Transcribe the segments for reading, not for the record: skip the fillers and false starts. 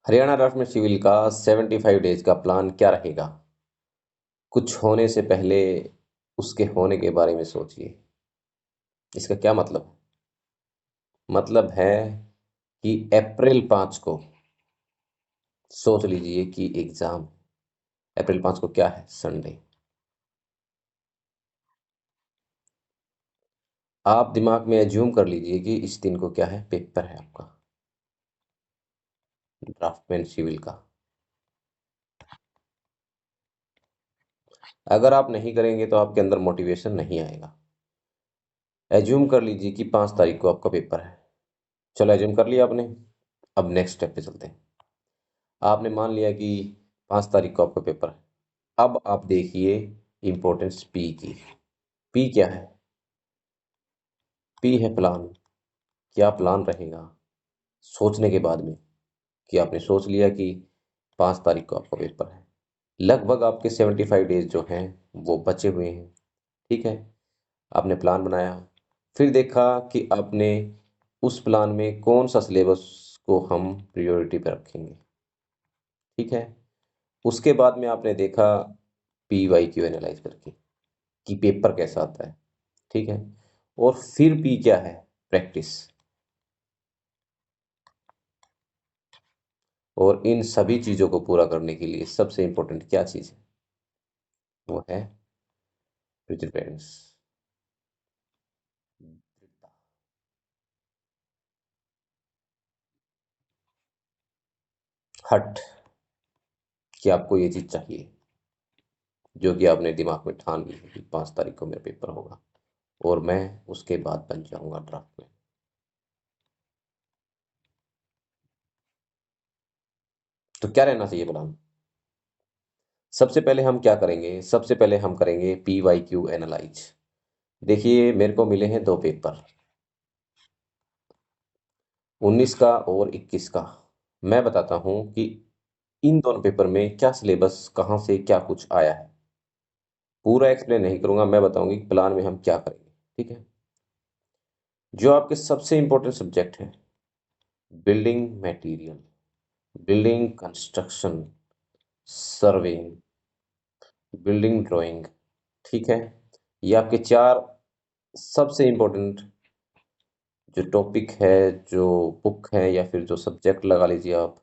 हरियाणा राज्य में सिविल का 75 डेज का प्लान क्या रहेगा? कुछ होने से पहले उसके होने के बारे में सोचिए। इसका क्या मतलब है? मतलब है कि अप्रैल 5 को सोच लीजिए कि एग्जाम। अप्रैल 5 को क्या है? संडे। आप दिमाग में एज्यूम कर लीजिए कि इस दिन को क्या है? पेपर है आपका, ड्राफ्टमैन सिविल का। अगर आप नहीं करेंगे तो आपके अंदर मोटिवेशन नहीं आएगा। एज्यूम कर लीजिए कि 5 तारीख को आपका पेपर है। चलो, एज्यूम कर लिया आपने। अब नेक्स्ट स्टेप पे चलते हैं। आपने मान लिया कि 5 तारीख को आपका पेपर है। अब आप देखिए इंपॉर्टेंस पी की। पी क्या है? पी है प्लान। क्या प्लान रहेगा सोचने के बाद में? कि आपने सोच लिया कि 5 तारीख को आपका पेपर है। लगभग आपके 75 डेज जो हैं वो बचे हुए हैं। ठीक है। आपने प्लान बनाया। फिर देखा कि आपने उस प्लान में कौन सा सिलेबस को हम प्रायोरिटी पे रखेंगे। ठीक है। उसके बाद में आपने देखा पी वाई क्यू एनालाइज करके कि पेपर कैसा आता है। ठीक है। और फिर पी क्या है? प्रैक्टिस। और इन सभी चीज़ों को पूरा करने के लिए सबसे इम्पोर्टेंट क्या चीज़ है? वो है प्रिपेरेंस। हट। कि आपको ये चीज़ चाहिए जो कि आपने दिमाग में ठान ली है कि 5 तारीख को मेरा पेपर होगा और मैं उसके बाद बन जाऊंगा ड्राफ्ट में। तो क्या रहना चाहिए प्लान? सबसे पहले हम क्या करेंगे? सबसे पहले हम करेंगे पी वाई क्यू एनालाइज। देखिए, मेरे को मिले हैं 2 पेपर, 19 का और 21 का। मैं बताता हूँ कि इन दोनों पेपर में क्या सिलेबस कहाँ से क्या कुछ आया है। पूरा एक्सप्लेन नहीं करूंगा, मैं बताऊंगी कि प्लान में हम क्या करेंगे। ठीक है। जो आपके सबसे इंपॉर्टेंट सब्जेक्ट हैं, building material, building construction, surveying, building drawing. ठीक है। ये आपके 4 सबसे इंपॉर्टेंट जो टॉपिक है, जो बुक है या फिर जो सब्जेक्ट लगा लीजिए आप,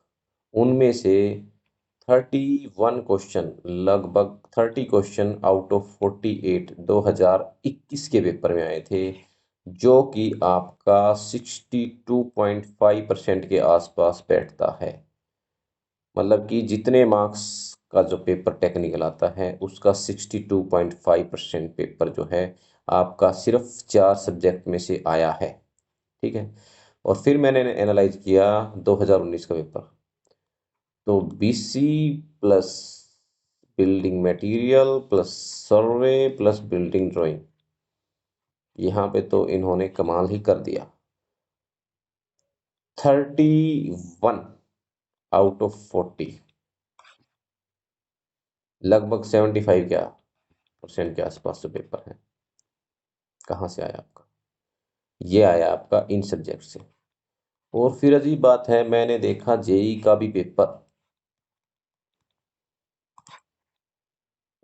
उनमें से 31 क्वेश्चन, लगभग 30 क्वेश्चन आउट ऑफ 48 2021 के पेपर में आए थे, जो कि आपका 62.5% के आसपास बैठता है। मतलब कि जितने मार्क्स का जो पेपर टेक्निकल आता है उसका 62.5% पेपर जो है आपका सिर्फ 4 सब्जेक्ट में से आया है। ठीक है। और फिर मैंने एनालाइज किया 2019 का पेपर। तो BC plus building material plus survey plus building drawing, यहाँ पे तो इन्होंने कमाल ही कर दिया। 31 आउट ऑफ 40, लगभग 75 क्या परसेंट के आसपास जो पेपर है, कहाँ से आया आपका? ये आया आपका इन सब्जेक्ट से। और फिर अजीब बात है, मैंने देखा जेई का भी पेपर,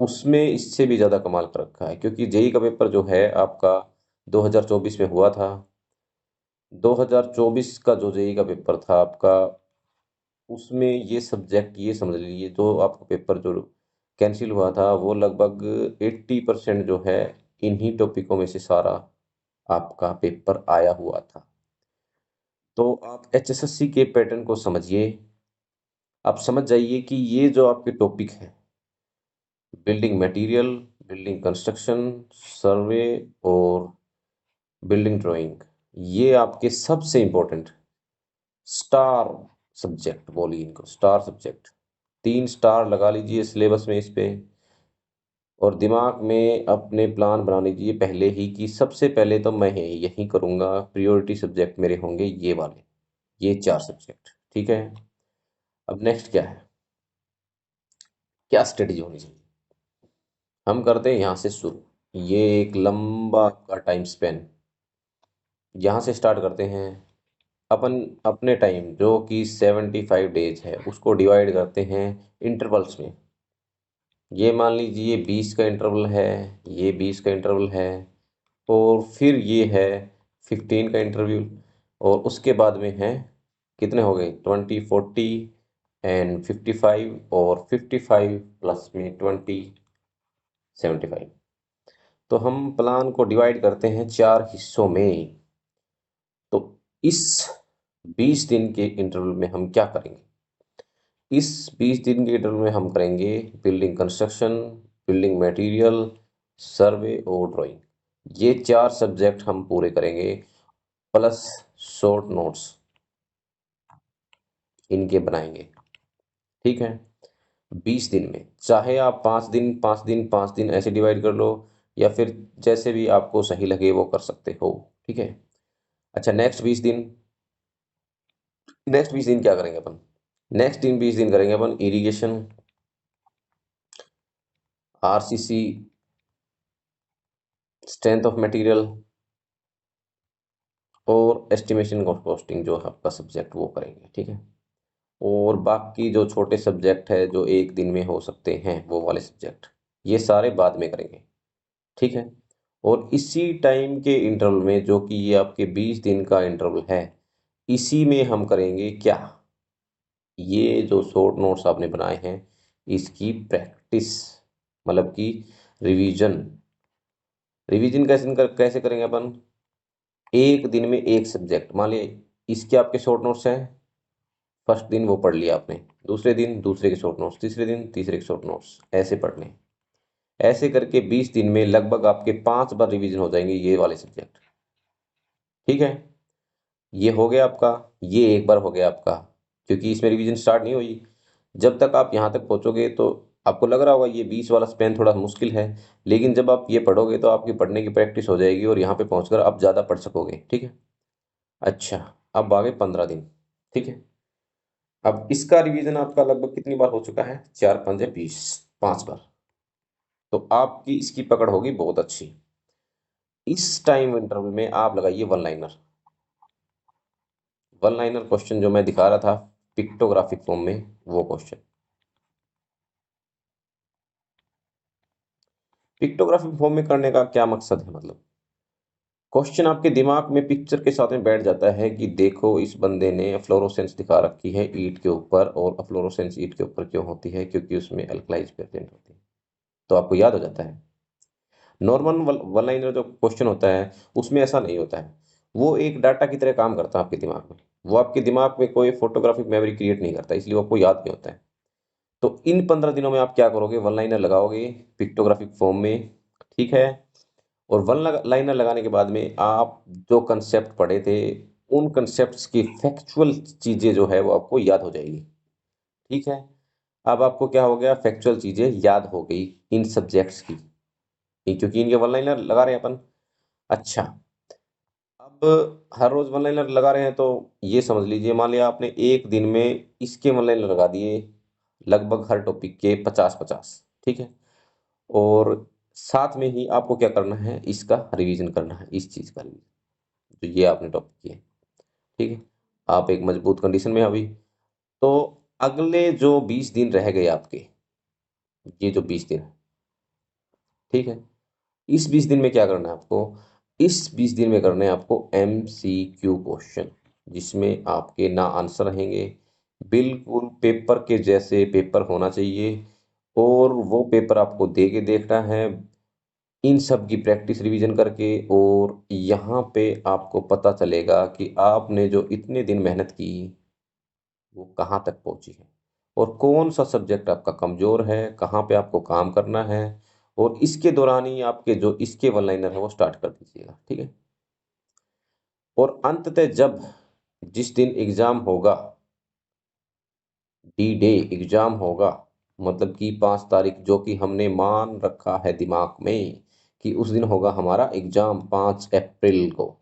उसमें इससे भी ज़्यादा कमाल कर रखा है, क्योंकि जेई का पेपर जो है आपका 2024 में हुआ था। 2024 का जो जेई का पेपर था आपका, उसमें ये सब्जेक्ट, ये समझ लीजिए जो आपका पेपर जो कैंसिल हुआ था, वो लगभग 80% जो है इन्हीं टॉपिकों में से सारा आपका पेपर आया हुआ था। तो आप एचएसएससी के पैटर्न को समझिए। आप समझ जाइए कि ये जो आपके टॉपिक है, बिल्डिंग मटेरियल, बिल्डिंग कंस्ट्रक्शन, सर्वे और बिल्डिंग ड्राइंग, ये आपके सबसे इंपॉर्टेंट स्टार सब्जेक्ट, बोलिए इनको स्टार सब्जेक्ट। 3 स्टार लगा लीजिए सिलेबस में इस पे। और दिमाग में अपने प्लान बना लीजिए पहले ही कि सबसे पहले तो मैं यही करूँगा, प्रायोरिटी सब्जेक्ट मेरे होंगे ये वाले, ये 4 सब्जेक्ट। ठीक है। अब नेक्स्ट क्या है? क्या स्ट्रेटेजी होनी चाहिए? हम करते हैं यहाँ से शुरू। ये एक लंबा का टाइम स्पेन। यहाँ से स्टार्ट करते हैं अपन अपने टाइम जो कि 75 डेज है उसको डिवाइड करते हैं इंटरवल्स में। ये मान लीजिए 20 का इंटरवल है, ये 20 का इंटरवल है, और फिर ये है 15 का इंटरवल, और उसके बाद में है कितने हो गए 20, 40 एंड 55, और 55 प्लस में 20, 75। तो हम प्लान को डिवाइड करते हैं 4 हिस्सों में। तो इस 20 दिन के इंटरवल में हम क्या करेंगे? इस 20 दिन के इंटरवल में हम करेंगे बिल्डिंग कंस्ट्रक्शन, बिल्डिंग मटेरियल, सर्वे और ड्राइंग। ये 4 सब्जेक्ट हम पूरे करेंगे, प्लस शॉर्ट नोट्स इनके बनाएंगे। ठीक है, 20 दिन में चाहे आप 5 दिन 5 दिन 5 दिन ऐसे डिवाइड कर लो, या फिर जैसे भी आपको सही लगे वो कर सकते हो। ठीक है। अच्छा, नेक्स्ट 20 दिन क्या करेंगे अपन? नेक्स्ट 20 दिन करेंगे अपन irrigation, RCC, strength of material, और एस्टिमेशन ऑफ कॉस्टिंग जो है आपका सब्जेक्ट वो करेंगे। ठीक है। और बाकी जो छोटे सब्जेक्ट है जो एक दिन में हो सकते हैं वो वाले सब्जेक्ट, ये सारे बाद में करेंगे। ठीक है। और इसी टाइम के इंटरवल में जो कि ये आपके 20 दिन का इंटरवल है, इसी में हम करेंगे क्या? ये जो शॉर्ट नोट्स आपने बनाए हैं इसकी प्रैक्टिस, मतलब कि रिवीजन। रिवीजन कैसे करेंगे अपन? एक दिन में एक सब्जेक्ट, मान लीजिए इसके आपके शॉर्ट नोट्स हैं, फर्स्ट दिन वो पढ़ लिया आपने, दूसरे दिन दूसरे के शॉर्ट नोट्स, तीसरे दिन तीसरे के शॉर्ट नोट्स, ऐसे पढ़ने। ऐसे करके 20 दिन में लगभग आपके 5 बार रिवीजन हो जाएंगे ये वाले सब्जेक्ट। ठीक है। ये हो गया आपका, ये एक बार हो गया आपका, क्योंकि इसमें रिवीजन स्टार्ट नहीं हुई। जब तक आप यहाँ तक पहुँचोगे तो आपको लग रहा होगा ये 20 वाला स्पेन थोड़ा मुश्किल है, लेकिन जब आप ये पढ़ोगे तो आपकी पढ़ने की प्रैक्टिस हो जाएगी और यहाँ पे पहुँचकर आप ज़्यादा पढ़ सकोगे। ठीक है। अच्छा, अब आगे 15 दिन। ठीक है। अब इसका रिवीजन आपका लगभग कितनी बार हो चुका है? 4 5 20, 5 बार। तो आपकी इसकी पकड़ होगी बहुत अच्छी। इस टाइम इंटरवल में आप लगाइए one liner. One liner question जो मैं दिखा रहा था पिक्टोग्राफिक फॉर्म में, वो क्वेश्चन। पिक्टोग्राफिक फॉर्म में करने का क्या मकसद है? मतलब क्वेश्चन आपके दिमाग में पिक्चर के साथ में बैठ जाता है कि देखो इस बंदे ने फ्लोरोसेंस दिखा रखी है ईंट के ऊपर, और फ्लोरोसेंस ईंट के ऊपर क्यों होती है? क्योंकि उसमें अल्कलाइज प्रेजेंट होती है। तो आपको याद हो जाता है। नॉर्मल वन लाइनर जो क्वेश्चन होता है उसमें ऐसा नहीं होता है। वो एक डाटा की तरह काम करता है आपके दिमाग में। वो आपके दिमाग में कोई फोटोग्राफिक मेमोरी क्रिएट नहीं करता, इसलिए वो आपको याद नहीं होता है। तो इन 15 दिनों में आप क्या करोगे? वन लाइनर लगाओगे पिक्टोग्राफिक फॉर्म में। ठीक है। और वन लाइनर लगाने के बाद में आप जो कंसेप्ट पढ़े थे उन कंसेप्ट्स की फैक्चुअल चीज़ें जो है वो आपको याद हो जाएगी। ठीक है। अब आपको क्या हो गया? फैक्चुअल चीज़ें याद हो गई इन सब्जेक्ट्स की, क्योंकि इनके वन लाइनर लगा रहे हैं अपन। अच्छा, अब हर रोज वन लाइनर लगा रहे हैं तो ये समझ लीजिए, मान लिया आपने एक दिन में इसके वन लाइनर लगा दिए लगभग हर टॉपिक के 50 50। ठीक है। और साथ में ही आपको क्या करना है? इसका रिवीजन करना है, इस चीज का रिवीजन जो ये आपने टॉपिक किए। ठीक है। आप एक मजबूत कंडीशन में हैं अभी। तो अगले जो 20 दिन रह गए आपके, ये जो 20 दिन है, ठीक है, इस 20 दिन में क्या करना है आपको? इस 20 दिन में करने हैं आपको MCQ क्वेश्चन, जिसमें आपके ना आंसर रहेंगे, बिल्कुल पेपर के जैसे पेपर होना चाहिए। और वो पेपर आपको दे के देखना है इन सब की प्रैक्टिस रिवीजन करके, और यहाँ पे आपको पता चलेगा कि आपने जो इतने दिन मेहनत की वो कहाँ तक पहुँची है, और कौन सा सब्जेक्ट आपका कमज़ोर है, कहाँ पे आपको काम करना है। और इसके दौरान ही आपके जो इसके वन लाइनर है वो स्टार्ट कर दीजिएगा। ठीक है। और अंततः जब जिस दिन एग्ज़ाम होगा, डी डे एग्ज़ाम होगा, मतलब कि 5 तारीख, जो कि हमने मान रखा है दिमाग में कि उस दिन होगा हमारा एग्ज़ाम 5 अप्रैल को,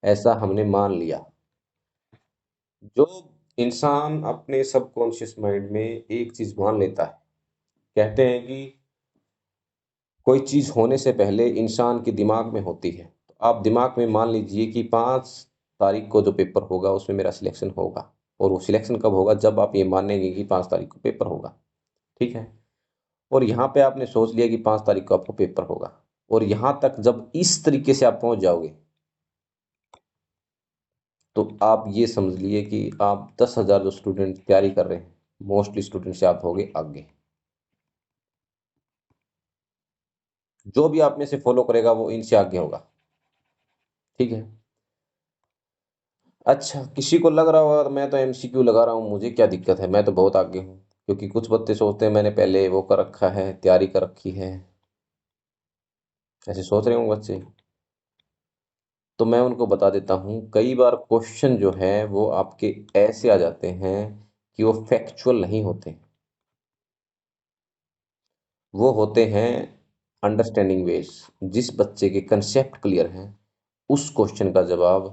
ऐसा हमने मान लिया। जो इंसान अपने सबकॉन्शियस माइंड में एक चीज़ मान लेता है, कहते हैं कि कोई चीज़ होने से पहले इंसान के दिमाग में होती है। तो आप दिमाग में मान लीजिए कि 5 तारीख को जो पेपर होगा उसमें मेरा सिलेक्शन होगा। और वो सिलेक्शन कब होगा, जब आप ये मानेंगे कि 5 तारीख को पेपर होगा। ठीक है। और यहाँ पे आपने सोच लिया कि 5 तारीख को आपको पेपर होगा, और यहाँ तक जब इस तरीके से आप पहुंच जाओगे तो आप ये समझ लिए कि आप 10,000 जो स्टूडेंट तैयारी कर रहे हैं, मोस्टली स्टूडेंट से आप होगे आगे। जो भी आप में से फॉलो करेगा वो इनसे आगे होगा। ठीक है। अच्छा, किसी को लग रहा होगा मैं तो एमसीक्यू लगा रहा हूँ, मुझे क्या दिक्कत है, मैं तो बहुत आगे हूँ। क्योंकि कुछ बच्चे सोचते हैं मैंने पहले वो कर रखा है, तैयारी कर रखी है, ऐसे सोच रहे होंगे बच्चे। तो मैं उनको बता देता हूँ, कई बार क्वेश्चन जो है वो आपके ऐसे आ जाते हैं कि वो फैक्चुअल नहीं होते, वो होते हैं अंडरस्टैंडिंग बेस। जिस बच्चे के कंसेप्ट क्लियर हैं उस क्वेश्चन का जवाब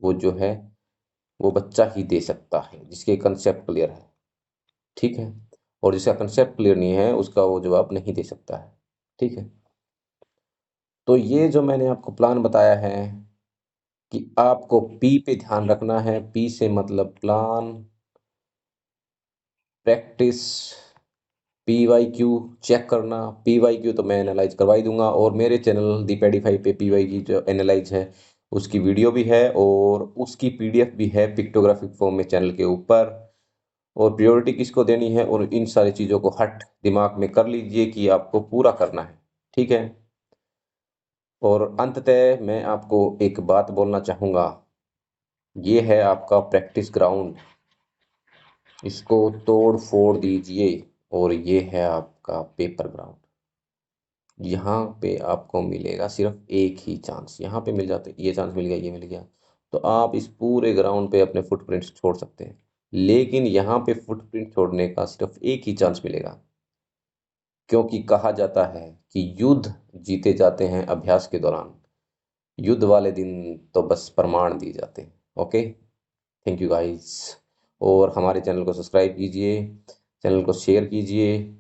वो जो है वो बच्चा ही दे सकता है जिसके कंसेप्ट क्लियर है। ठीक है। और जिसका कंसेप्ट क्लियर नहीं है उसका वो जवाब नहीं दे सकता है। ठीक है। तो ये जो मैंने आपको प्लान बताया है कि आपको पी पे ध्यान रखना है, पी से मतलब प्लान, प्रैक्टिस, पीवाईक्यू चेक करना। पीवाईक्यू तो मैं एनालाइज करवा ही दूंगा, और मेरे चैनल दीपेडीफाई पे पीवाई की जो एनालाइज है उसकी वीडियो भी है, और उसकी पीडीएफ भी है पिक्टोग्राफिक फॉर्म में चैनल के ऊपर। और प्रायोरिटी किसको देनी है और इन सारी चीज़ों को हट दिमाग में कर लीजिए कि आपको पूरा करना है। ठीक है। और अंततः मैं आपको एक बात बोलना चाहूँगा, ये है आपका प्रैक्टिस ग्राउंड, इसको तोड़ फोड़ दीजिए। और ये है आपका पेपर ग्राउंड, यहाँ पे आपको मिलेगा सिर्फ एक ही चांस। यहाँ पे मिल जाते, ये चांस मिल गया, ये मिल गया, तो आप इस पूरे ग्राउंड पे अपने फुटप्रिंट्स छोड़ सकते हैं। लेकिन यहाँ पे फुटप्रिंट छोड़ने का सिर्फ एक ही चांस मिलेगा, क्योंकि कहा जाता है कि युद्ध जीते जाते हैं अभ्यास के दौरान, युद्ध वाले दिन तो बस प्रमाण दिए जाते हैं। Okay, thank you guys. और हमारे चैनल को सब्सक्राइब कीजिए, चैनल को शेयर कीजिए,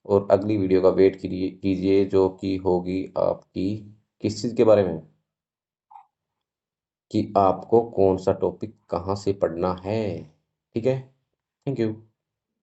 और अगली वीडियो का वेट कीजिए जो कि होगी आपकी किस चीज़ के बारे में, कि आपको कौन सा टॉपिक कहाँ से पढ़ना है। ठीक है। Thank you.